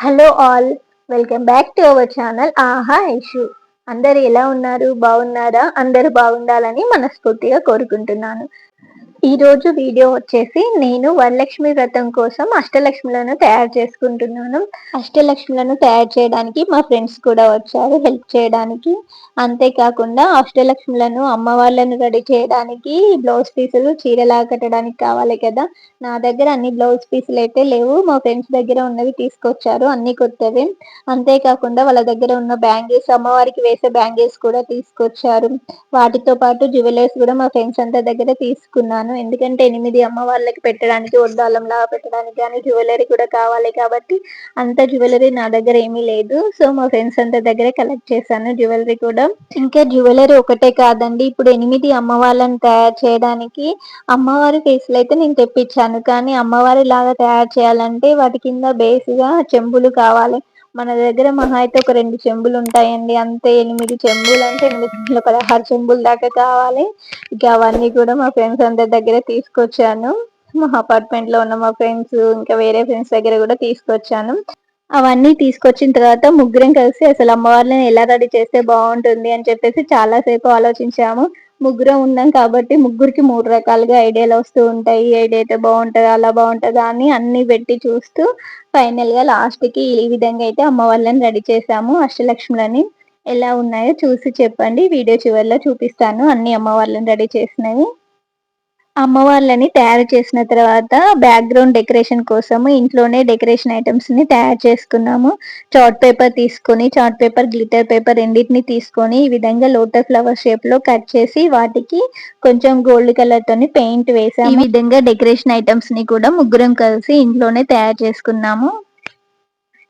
Hello all, welcome back to our channel ఆహా ఐషు. అందరు ఎలా ఉన్నారు? బాగున్నారా? అందరూ బాగుండాలని మనస్ఫూర్తిగా కోరుకుంటున్నాను. ఈ రోజు వీడియో వచ్చేసి నేను వరలక్ష్మి వ్రతం కోసం అష్టలక్ష్ములను తయారు చేసుకుంటున్నాను. అష్టలక్ష్ములను తయారు చేయడానికి మా ఫ్రెండ్స్ కూడా వచ్చారు హెల్ప్ చేయడానికి. అంతేకాకుండా అష్టలక్ష్ములను అమ్మవార్లను రెడీ చేయడానికి బ్లౌజ్ పీసులు చీరలా కట్టడానికి కావాలి కదా. నా దగ్గర అన్ని బ్లౌజ్ పీసులు అయితే లేవు, మా ఫ్రెండ్స్ దగ్గర ఉన్నవి తీసుకొచ్చారు, అన్ని కొత్తవి. అంతేకాకుండా వాళ్ళ దగ్గర ఉన్న బ్యాంగిల్స్, అమ్మవారికి వేసే బ్యాంగిల్స్ కూడా తీసుకొచ్చారు. వాటితో పాటు జ్యువెలర్స్ కూడా మా ఫ్రెండ్స్ అంతా దగ్గర తీసుకున్నాను. ఎందుకంటే 8 అమ్మవార్లకి పెట్టడానికి, వడ్డాలంలా పెట్టడానికి కానీ జ్యువెలరీ కూడా కావాలి కాబట్టి అంత జ్యువెలరీ నా దగ్గర ఏమీ లేదు. సో మా ఫ్రెండ్స్ అంతా దగ్గర కలెక్ట్ చేశాను జ్యువెలరీ కూడా. ఇంకా జ్యువెలరీ ఒకటే కాదండి, ఇప్పుడు 8 అమ్మవార్లను తయారు చేయడానికి అమ్మవారి ఫేస్లు అయితే నేను తెప్పించాను. కానీ అమ్మవారి లాగా తయారు చేయాలంటే వాటి కింద బేస్గా చెంబులు కావాలి. మన దగ్గర మహా అయితే ఒక 2 చెంబులు ఉంటాయండి, అంతే. 8 చెంబులు అంటే 16 చెంబుల దాకా కావాలి. ఇక అవన్నీ కూడా మా ఫ్రెండ్స్ అందరి దగ్గర తీసుకొచ్చాను. మా అపార్ట్మెంట్ లో ఉన్న మా ఫ్రెండ్స్, ఇంకా వేరే ఫ్రెండ్స్ దగ్గర కూడా తీసుకొచ్చాను. అవన్నీ తీసుకొచ్చిన తర్వాత ముగ్గురం కలిసి అసలు అమ్మవార్లను ఎలా రెడీ చేస్తే బాగుంటుంది అని చెప్పేసి చాలా సేపు ఆలోచించాము. ముగ్గురం ఉన్నాం కాబట్టి ముగ్గురికి 3 రకాలుగా ఐడియాలు వస్తూ ఉంటాయి. ఏదైతే బాగుంటుందా, అలా బాగుంటుందా అని అన్ని పెట్టి చూస్తూ ఫైనల్ గా లాస్ట్ కి ఈ విధంగా అయితే అమ్మవార్లను రెడీ చేసాము. అష్టలక్ష్ములని ఎలా ఉన్నాయో చూసి చెప్పండి, వీడియో చివరిలో చూపిస్తాను అన్ని అమ్మవార్లను రెడీ చేసినవి. అమ్మవార్లని తయారు చేసిన తర్వాత బ్యాక్గ్రౌండ్ డెకరేషన్ కోసము ఇంట్లోనే డెకరేషన్ ఐటమ్స్ ని తయారు చేసుకున్నాము. చార్ట్ పేపర్ తీసుకొని, చార్ట్ పేపర్, గ్లిటర్ పేపర్ రెండింటిని తీసుకొని ఈ విధంగా లోటస్ ఫ్లవర్ షేప్ లో కట్ చేసి వాటికి కొంచెం గోల్డ్ కలర్ తోని పెయింట్ వేసాము. ఈ విధంగా డెకరేషన్ ఐటమ్స్ ని కూడా ముగ్గురం కలిసి ఇంట్లోనే తయారు చేసుకున్నాము.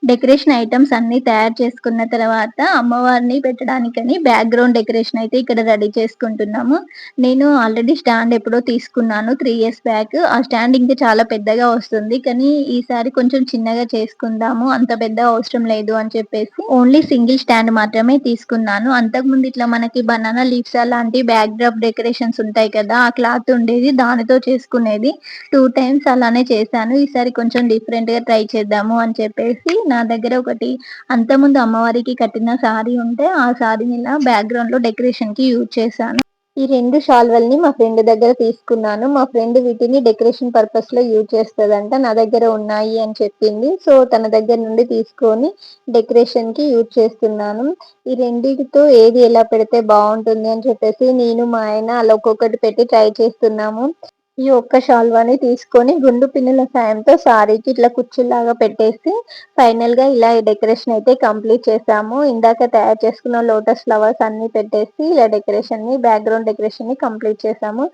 డెకరేషన్ ఐటమ్స్ అన్ని తయారు చేసుకున్న తర్వాత అమ్మవారిని పెట్టడానికని బ్యాక్గ్రౌండ్ డెకరేషన్ అయితే ఇక్కడ రెడీ చేసుకుంటున్నాము. నేను ఆల్రెడీ స్టాండ్ ఎప్పుడో తీసుకున్నాను 3 years బ్యాక్. ఆ స్టాండ్ ఇంకా చాలా పెద్దగా వస్తుంది, కానీ ఈసారి కొంచెం చిన్నగా చేసుకుందాము, అంత పెద్ద అవసరం లేదు అని చెప్పేసి ఓన్లీ సింగిల్ స్టాండ్ మాత్రమే తీసుకున్నాను. అంతకుముందు ఇట్లా మనకి బనానా లీవ్స్ అలాంటి బ్యాక్ డ్రాప్ డెకరేషన్స్ ఉంటాయి కదా, ఆ క్లాత్ ఉండేది, దానితో చేసుకునేది. 2 times అలానే చేశాను. ఈసారి కొంచెం డిఫరెంట్ గా ట్రై చేద్దాము అని చెప్పేసి నా దగ్గర ఒకటి అంతకుముందు అమ్మవారికి కట్టిన సారీ ఉంటే ఆ సారీని ఇలా బ్యాక్గ్రౌండ్ లో డెకరేషన్ కి యూజ్ చేశాను. ఈ 2 షాల్వల్ని మా ఫ్రెండ్ దగ్గర తీసుకున్నాను. మా ఫ్రెండ్ వీటిని డెకరేషన్ పర్పస్ లో యూజ్ చేస్తుందంట, నా దగ్గర ఉన్నాయి అని చెప్పింది. సో తన దగ్గర నుండి తీసుకొని డెకరేషన్ కి యూజ్ చేస్తున్నాను. ఈ రెండిటితో ఏది ఎలా పెడితే బాగుంటుంది అని చెప్పేసి నేను మా ఆయన అలా ఒక్కొక్కటి పెట్టి ట్రై చేస్తున్నాము. ఈ ఒక్క షాల్వాని తీసుకొని గుండు పిన్నుల సాయంతో సారీకి ఇట్లా కుచ్చులాగా పెట్టేసి ఫైనల్ గా ఇలా డెకరేషన్ అయితే కంప్లీట్ చేసాము. ఇందాక తయారు చేసుకున్న లోటస్ ఫ్లవర్స్ అన్ని పెట్టేసి ఇలా డెకరేషన్ ని, బ్యాక్గ్రౌండ్ డెకరేషన్ ని కంప్లీట్ చేసాము.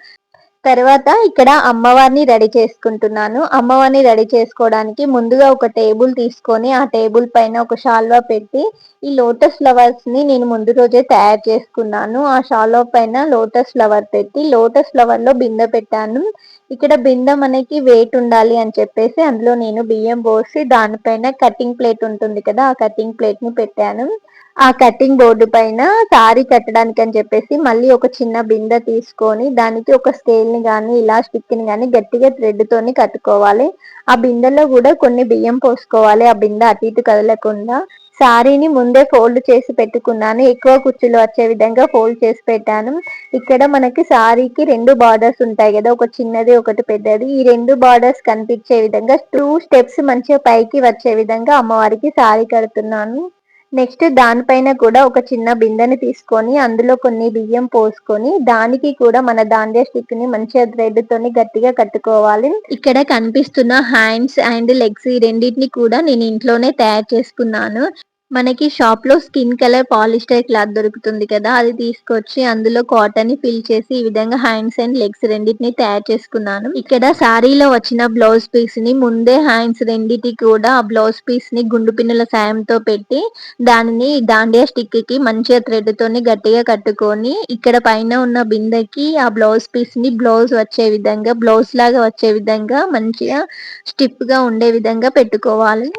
తర్వాత ఇక్కడ అమ్మవారిని రెడీ చేసుకుంటున్నాను. అమ్మవారిని రెడీ చేసుకోవడానికి ముందుగా ఒక టేబుల్ తీసుకొని ఆ టేబుల్ పైన ఒక షాల్వా పెట్టి ఈ లోటస్ ఫ్లవర్స్ ని నేను ముందు రోజే తయారు చేసుకున్నాను. ఆ షాల్వా పైన లోటస్ ఫ్లవర్ పెట్టి లోటస్ ఫ్లవర్ లో బిందె పెట్టాను. ఇక్కడ బిందె మనకి వెయిట్ ఉండాలి అని చెప్పేసి అందులో నేను బియ్యం పోసి దానిపైన కటింగ్ ప్లేట్ ఉంటుంది కదా, ఆ కటింగ్ ప్లేట్ ని పెట్టాను. ఆ కటింగ్ బోర్డు పైన సారీ కట్టడానికి అని చెప్పేసి మళ్ళీ ఒక చిన్న బిందె తీసుకొని దానికి ఒక స్కేల్ ని గాని ఇలా స్టిక్ ని గాని గట్టిగా థ్రెడ్ తోని కట్టుకోవాలి. ఆ బిందెలో కూడా కొన్ని బియ్యం పోసుకోవాలి, ఆ బిందె అటు ఇటు కదలకుండా. సారీని ముందే ఫోల్డ్ చేసి పెట్టుకున్నాను, ఎక్కువ కుచ్చులు వచ్చే విధంగా ఫోల్డ్ చేసి పెట్టాను. ఇక్కడ మనకి సారీకి 2 బార్డర్స్ ఉంటాయి కదా, ఒక చిన్నది ఒకటి పెద్దది. ఈ 2 బార్డర్స్ కనిపించే విధంగా 2 స్టెప్స్ మంచిగా పైకి వచ్చే విధంగా అమ్మవారికి సారీ కడుతున్నాను. నెక్స్ట్ దానిపైన కూడా ఒక చిన్న బిందెని తీసుకొని అందులో కొన్ని బియ్యం పోసుకొని దానికి కూడా మన దాండియా స్టిక్ ని మంచిగా థ్రెడ్ తోని గట్టిగా కట్టుకోవాలి. ఇక్కడ కనిపిస్తున్న హ్యాండ్స్ అండ్ లెగ్స్ ఈ రెండింటిని కూడా నేను ఇంట్లోనే తయారు చేసుకున్నాను. మనకి షాప్ లో స్కిన్ కలర్ పాలిస్టర్ క్లాత్ దొరుకుతుంది కదా, అది తీసుకొచ్చి అందులో కాటన్ ని ఫిల్ చేసి ఈ విధంగా హ్యాండ్స్ అండ్ లెగ్స్ రెండింటిని తయారు చేసుకున్నాను. ఇక్కడ సారీలో వచ్చిన బ్లౌజ్ పీస్ ని ముందే హ్యాండ్స్ రెండిటి కూడా ఆ బ్లౌజ్ పీస్ ని గుండు పిన్నుల సాయంతో పెట్టి దానిని దాండియా స్టిక్ కి మంచిగా థ్రెడ్ తోని గట్టిగా కట్టుకొని ఇక్కడ పైన ఉన్న బిందెకి ఆ బ్లౌజ్ పీస్ ని బ్లౌజ్ వచ్చే విధంగా, బ్లౌజ్ లాగా వచ్చే విధంగా మంచిగా స్టిప్ గా ఉండే విధంగా పెట్టుకోవాలి.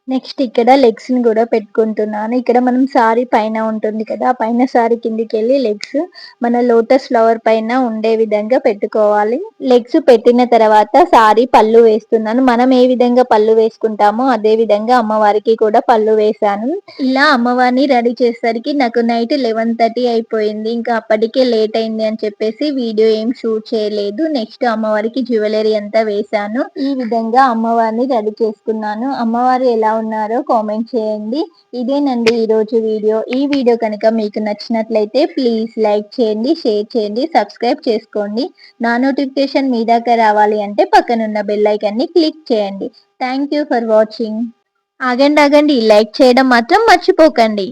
నెక్స్ట్ ఇక్కడ లెగ్స్ ని కూడా పెట్టుకుంటున్నాను. ఇక్కడ మనం సారీ పైన ఉంటుంది కదా, పైన సారీ కిందికి వెళ్ళి లెగ్స్ మన లోటస్ ఫ్లవర్ పైన ఉండే విధంగా పెట్టుకోవాలి. లెగ్స్ పెట్టిన తర్వాత సారీ పళ్ళు వేస్తున్నాను. మనం ఏ విధంగా పళ్ళు వేసుకుంటామో అదే విధంగా అమ్మవారికి కూడా పళ్ళు వేశాను. ఇలా అమ్మవారిని రెడీ చేసేసరికి నాకు నైట్ 11:30 అయిపోయింది. ఇంకా అప్పటికే లేట్ అయింది అని చెప్పేసి వీడియో ఏం షూట్ చేయలేదు. నెక్స్ట్ అమ్మవారికి జ్యువెలరీ అంతా వేశాను. ఈ విధంగా అమ్మవారిని రెడీ చేసుకున్నాను. అమ్మవారు ఎలా ఉన్నారో కామెంట్ చేయండి. ఇదేనండి ఈరోజు వీడియో. ఈ వీడియో కనుక మీకు నచ్చినట్లయితే ప్లీజ్ లైక్ చేయండి, షేర్ చేయండి, సబ్స్క్రైబ్ చేసుకోండి. నా నోటిఫికేషన్ మీ దాకా రావాలి అంటే పక్కనున్న బెల్ ఐకాన్ ని క్లిక్ చేయండి. Thank you for watching. ఆగండి, లైక్ చేయడం మాత్రం మర్చిపోకండి.